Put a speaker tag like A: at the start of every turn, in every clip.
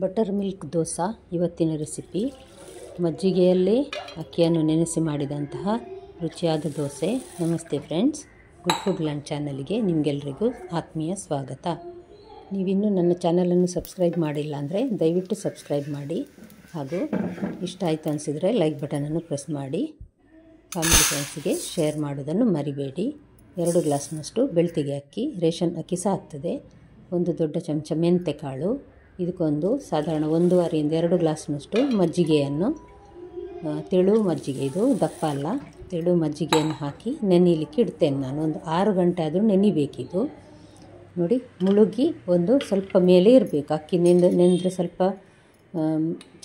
A: Butter milk dosa ಇವತ್ತಿನ recipe. ಮಜ್ಜಿಗೆಯಲ್ಲೇ ಅಕ್ಕಿಯನ್ನು ನೆನೆಸಿ ಮಾಡಿದಂತಹ ರುಚಿಯಾದ ದೋಸೆ. ನಮಸ್ತೆ ಫ್ರೆಂಡ್ಸ್, ಗುಡ್ ಫುಡ್ ಲ್ಯಾಂಡ್ ಚಾನಲ್ಗೆ ನಿಮಗೆಲ್ಲರಿಗೂ ಆತ್ಮೀಯ ಸ್ವಾಗತ. ನೀವಿನ್ನೂ ನನ್ನ ಚಾನಲನ್ನು ಸಬ್ಸ್ಕ್ರೈಬ್ ಮಾಡಿಲ್ಲ ಅಂದರೆ ದಯವಿಟ್ಟು ಸಬ್ಸ್ಕ್ರೈಬ್ ಮಾಡಿ, ಹಾಗೂ ಇಷ್ಟ ಆಯಿತು ಅನಿಸಿದರೆ ಲೈಕ್ ಬಟನನ್ನು ಪ್ರೆಸ್ ಮಾಡಿ. ಫ್ಯಾಮಿಲಿ ಫ್ರೆಂಡ್ಸ್ಗೆ ಶೇರ್ ಮಾಡೋದನ್ನು ಮರಿಬೇಡಿ. 2 ಗ್ಲಾಸ್ನಷ್ಟು ಬೆಳ್ತಿಗೆ ಅಕ್ಕಿ, ರೇಷನ್ ಅಕ್ಕಿ ಸಹ ಆಗ್ತದೆ. 1 ದೊಡ್ಡ ಚಮಚ ಮೆಂತೆ ಕಾಳು, ಇದಕ್ಕೊಂದು ಸಾಧಾರಣ 1.5 ಇಂದ 2 ಗ್ಲಾಸ್ನಷ್ಟು ಮಜ್ಜಿಗೆಯನ್ನು, ತೆಳು ಮಜ್ಜಿಗೆ, ಇದು ದಪ್ಪ ಅಲ್ಲ, ತೆಳು ಮಜ್ಜಿಗೆಯನ್ನು ಹಾಕಿ ನೆನೆಯಲಿಕ್ಕೆ ಇಡ್ತೇನೆ ನಾನು. ಒಂದು 6 ಗಂಟೆ ಆದರೂ ನೆನಿಬೇಕಿದು. ನೋಡಿ, ಮುಳುಗಿ ಒಂದು ಸ್ವಲ್ಪ ಮೇಲೆ ಇರಬೇಕು. ಅಕ್ಕಿ ನೆಂದರೆ ಸ್ವಲ್ಪ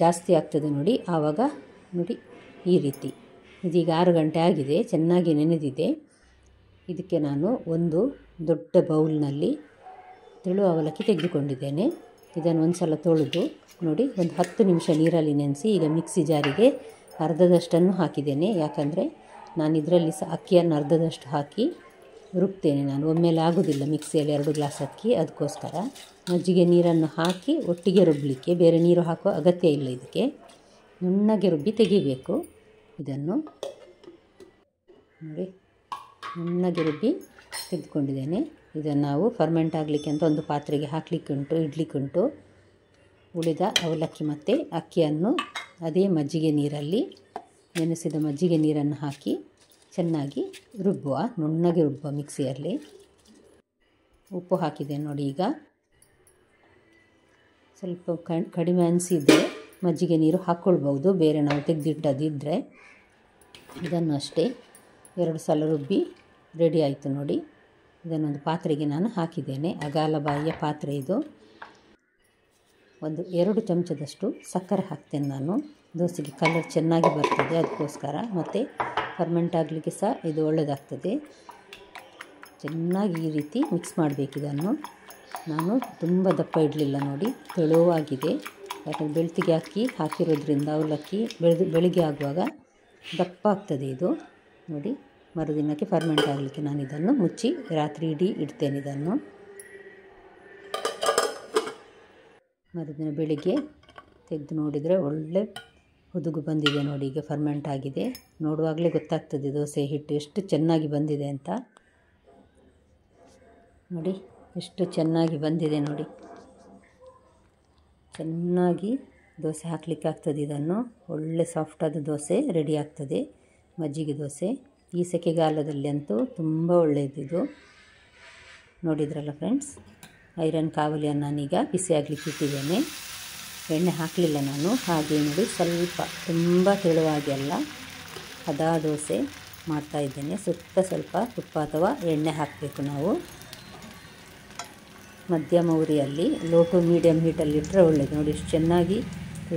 A: ಜಾಸ್ತಿ ಆಗ್ತದೆ ನೋಡಿ, ಆವಾಗ ನೋಡಿ ಈ ರೀತಿ. ಇದೀಗ 6 ಗಂಟೆ ಆಗಿದೆ, ಚೆನ್ನಾಗಿ ನೆನೆದಿದೆ. ಇದಕ್ಕೆ ನಾನು ಒಂದು ದೊಡ್ಡ ಬೌಲ್ನಲ್ಲಿ ತೆಳು ಅವಲಕ್ಕಿ ತೆಗೆದುಕೊಂಡಿದ್ದೇನೆ. ಇದನ್ನು ಒಂದು ಸಲ ತೊಳೆದು ನೋಡಿ, ಒಂದು 10 ನಿಮಿಷ ನೀರಲ್ಲಿ ನೆನೆಸಿ ಈಗ ಮಿಕ್ಸಿ ಜಾರಿಗೆ ಅರ್ಧದಷ್ಟನ್ನು ಹಾಕಿದ್ದೇನೆ. ಯಾಕಂದರೆ ನಾನು ಇದರಲ್ಲಿ ಸಹ ಅಕ್ಕಿಯನ್ನು ಅರ್ಧದಷ್ಟು ಹಾಕಿ ರುಬ್ತೇನೆ. ನಾನು ಒಮ್ಮೆಲೆ ಆಗೋದಿಲ್ಲ ಮಿಕ್ಸಿಯಲ್ಲಿ 2 ಗ್ಲಾಸ್ ಅಕ್ಕಿ, ಅದಕ್ಕೋಸ್ಕರ ಮಜ್ಜಿಗೆ ನೀರನ್ನು ಹಾಕಿ ಒಟ್ಟಿಗೆ ರುಬ್ಬಲಿಕ್ಕೆ, ಬೇರೆ ನೀರು ಹಾಕುವ ಅಗತ್ಯ ಇಲ್ಲ. ಇದಕ್ಕೆ ನುಣ್ಣಗೆ ರುಬ್ಬಿ ತೆಗಿಬೇಕು. ಇದನ್ನು ನೋಡಿ ನುಣ್ಣಗೆ ರುಬ್ಬಿ ತೆಗೆದುಕೊಂಡಿದ್ದೇನೆ. ಇದನ್ನು ನಾವು ಫರ್ಮೆಂಟ್ ಆಗಲಿಕ್ಕೆ ಅಂತ ಒಂದು ಪಾತ್ರೆಗೆ ಇಡಲಿಕ್ಕುಂಟು. ಉಳಿದ ಅವಲಕ್ಕಿ ಮತ್ತು ಅಕ್ಕಿಯನ್ನು ಅದೇ ಮಜ್ಜಿಗೆ ನೀರಲ್ಲಿ, ನೆನೆಸಿದ ಮಜ್ಜಿಗೆ ನೀರನ್ನು ಹಾಕಿ ಚೆನ್ನಾಗಿ ರುಬ್ಬುವ, ನುಣ್ಣಗೆ ರುಬ್ಬುವ ಮಿಕ್ಸಿಯಲ್ಲಿ. ಉಪ್ಪು ಹಾಕಿದೆ ನೋಡಿ. ಈಗ ಸ್ವಲ್ಪ ಕಡಿಮೆ ಅನಿಸಿದರೆ ಮಜ್ಜಿಗೆ ನೀರು ಹಾಕ್ಕೊಳ್ಬೋದು, ಬೇರೆ ನಾವು ತೆಗೆದಿಟ್ಟದಿದ್ದರೆ. ಇದನ್ನು ಅಷ್ಟೇ 2 ಸಲ ರುಬ್ಬಿ ರೆಡಿ ಆಯಿತು ನೋಡಿ. ಇದನ್ನೊಂದು ಪಾತ್ರೆಗೆ ನಾನು ಹಾಕಿದ್ದೇನೆ, ಅಗಾಲ ಬಾಯಿಯ ಪಾತ್ರೆ ಇದು. ಒಂದು 2 ಚಮಚದಷ್ಟು ಸಕ್ಕರೆ ಹಾಕ್ತೇನೆ ನಾನು. ದೋಸೆಗೆ ಕಲರ್ ಚೆನ್ನಾಗಿ ಬರ್ತದೆ, ಅದಕ್ಕೋಸ್ಕರ. ಮತ್ತು ಫರ್ಮೆಂಟ್ ಆಗಲಿಕ್ಕೆ ಸಹ ಇದು ಒಳ್ಳೆಯದಾಗ್ತದೆ. ಚೆನ್ನಾಗಿ ಈ ರೀತಿ ಮಿಕ್ಸ್ ಮಾಡಬೇಕು ಇದನ್ನು. ನಾನು ತುಂಬ ದಪ್ಪ ಇಡಲಿಲ್ಲ ನೋಡಿ, ತೆಳುವಾಗಿದೆ. ಯಾಕಂದರೆ ಬೆಳ್ತಿಗೆ ಅಕ್ಕಿ ಹಾಕಿರೋದ್ರಿಂದ ಅವಲಕ್ಕಿ ಬೆಳಿಗ್ಗೆ ಆಗುವಾಗ ದಪ್ಪ ಆಗ್ತದೆ ಇದು ನೋಡಿ. ಮರುದಿನಕ್ಕೆ ಫರ್ಮೆಂಟ್ ಆಗಲಿಕ್ಕೆ ನಾನು ಇದನ್ನು ಮುಚ್ಚಿ ರಾತ್ರಿ ಇಡೀ ಇಡ್ತೇನೆ. ಇದನ್ನು ಮರುದಿನ ಬೆಳಿಗ್ಗೆ ತೆಗೆದು ನೋಡಿದರೆ ಒಳ್ಳೆ ಹುದುಗು ಬಂದಿದೆ ನೋಡಿ. ಈಗ ಫರ್ಮೆಂಟ್ ಆಗಿದೆ, ನೋಡುವಾಗಲೇ ಗೊತ್ತಾಗ್ತದೆ ದೋಸೆ ಹಿಟ್ಟು ಎಷ್ಟು ಚೆನ್ನಾಗಿ ಬಂದಿದೆ ಅಂತ. ನೋಡಿ ಎಷ್ಟು ಚೆನ್ನಾಗಿ ಬಂದಿದೆ ನೋಡಿ. ಚೆನ್ನಾಗಿ ದೋಸೆ ಹಾಕಲಿಕ್ಕೆ ಆಗ್ತದೆ. ಇದನ್ನು ಒಳ್ಳೆ ಸಾಫ್ಟಾದ ದೋಸೆ ರೆಡಿ ಆಗ್ತದೆ, ಮಜ್ಜಿಗೆ ದೋಸೆ. ಈ ಸೆಕೆಗಾಲದಲ್ಲಿ ಅಂತೂ ತುಂಬ ಒಳ್ಳೆಯದಿದು. ನೋಡಿದ್ರಲ್ಲ ಫ್ರೆಂಡ್ಸ್, ಐರನ್ ಕಾವಲಿಯನ್ನು ನಾನೀಗ ಬಿಸಿ ಆಗಲಿಕ್ಕೆ ಇಟ್ಟಿದ್ದೇನೆ. ಎಣ್ಣೆ ಹಾಕಲಿಲ್ಲ ನಾನು, ಹಾಗೆ ನೋಡಿ ಸ್ವಲ್ಪ ತುಂಬ ತೆಳುವಾಗಿ ಅಲ್ಲ, ಹದ ದೋಸೆ ಮಾಡ್ತಾಯಿದ್ದೇನೆ. ಸುತ್ತ ಸ್ವಲ್ಪ ತುಪ್ಪ ಅಥವಾ ಎಣ್ಣೆ ಹಾಕಬೇಕು ನಾವು. ಮಧ್ಯಮ ಉರಿಯಲ್ಲಿ, ಲೋ ಟು ಮೀಡಿಯಮ್ ಹೀಟಲ್ಲಿ ಇಟ್ಟರೆ ಒಳ್ಳೆಯದು. ನೋಡಿ ಎಷ್ಟು ಚೆನ್ನಾಗಿ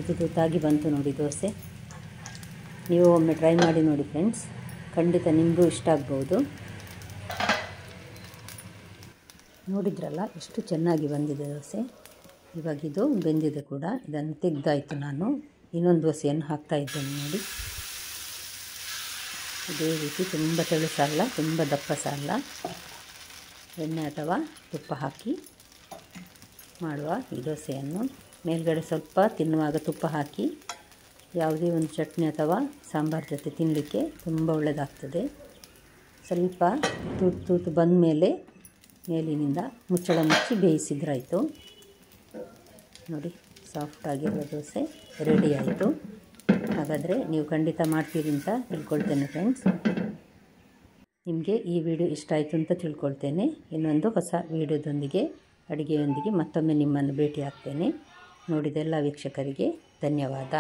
A: ತುತ್ತಾಗಿ ಬಂತು ನೋಡಿ ದೋಸೆ. ನೀವು ಒಮ್ಮೆ ಟ್ರೈ ಮಾಡಿ ನೋಡಿ ಫ್ರೆಂಡ್ಸ್, ಖಂಡಿತ ನಿಮಗೂ ಇಷ್ಟ ಆಗ್ಬೋದು. ನೋಡಿದ್ರಲ್ಲ ಎಷ್ಟು ಚೆನ್ನಾಗಿ ಬಂದಿದೆ ದೋಸೆ. ಇವಾಗ ಇದು ಬೆಂದಿದೆ ಕೂಡ. ಇದನ್ನು ತೆಗೆದಾಯಿತು. ನಾನು ಇನ್ನೊಂದು ದೋಸೆಯನ್ನು ಹಾಕ್ತಾಯಿದ್ದೇನೆ ನೋಡಿ. ಇದೇ ರೀತಿ ತುಂಬ ತೆಳು ಸಹ ಅಲ್ಲ, ತುಂಬ ದಪ್ಪ ಸಹ ಅಲ್ಲ. ಎಣ್ಣೆ ಅಥವಾ ತುಪ್ಪ ಹಾಕಿ ಮಾಡುವ ಈ ದೋಸೆಯನ್ನು. ಮೇಲ್ಗಡೆ ಸ್ವಲ್ಪ ತಿನ್ನುವಾಗ ತುಪ್ಪ ಹಾಕಿ ಯಾವುದೇ ಒಂದು ಚಟ್ನಿ ಅಥವಾ ಸಾಂಬಾರು ಜೊತೆ ತಿನ್ನಲಿಕ್ಕೆ ತುಂಬ ಒಳ್ಳೆಯದಾಗ್ತದೆ. ಸ್ವಲ್ಪ ತೂತು ಬಂದ ಮೇಲೆ ಮೇಲಿನಿಂದ ಮುಚ್ಚಳ ಮುಚ್ಚಿ ಬೇಯಿಸಿದ್ರಾಯಿತು ನೋಡಿ. ಸಾಫ್ಟಾಗಿರುವ ದೋಸೆ ರೆಡಿ ಆಯಿತು. ಹಾಗಾದರೆ ನೀವು ಖಂಡಿತ ಮಾಡ್ತೀರಿ ಅಂತ ತಿಳ್ಕೊಳ್ತೇನೆ ಫ್ರೆಂಡ್ಸ್. ನಿಮಗೆ ಈ ವಿಡಿಯೋ ಇಷ್ಟ ಆಯಿತು ಅಂತ ತಿಳ್ಕೊಳ್ತೇನೆ. ಇನ್ನೊಂದು ಹೊಸ ವಿಡಿಯೋದೊಂದಿಗೆ, ಅಡುಗೆಯೊಂದಿಗೆ ಮತ್ತೊಮ್ಮೆ ನಿಮ್ಮನ್ನು ಭೇಟಿ ಆಗ್ತೇನೆ. ನೋಡಿದ ಎಲ್ಲ ವೀಕ್ಷಕರಿಗೆ ಧನ್ಯವಾದ.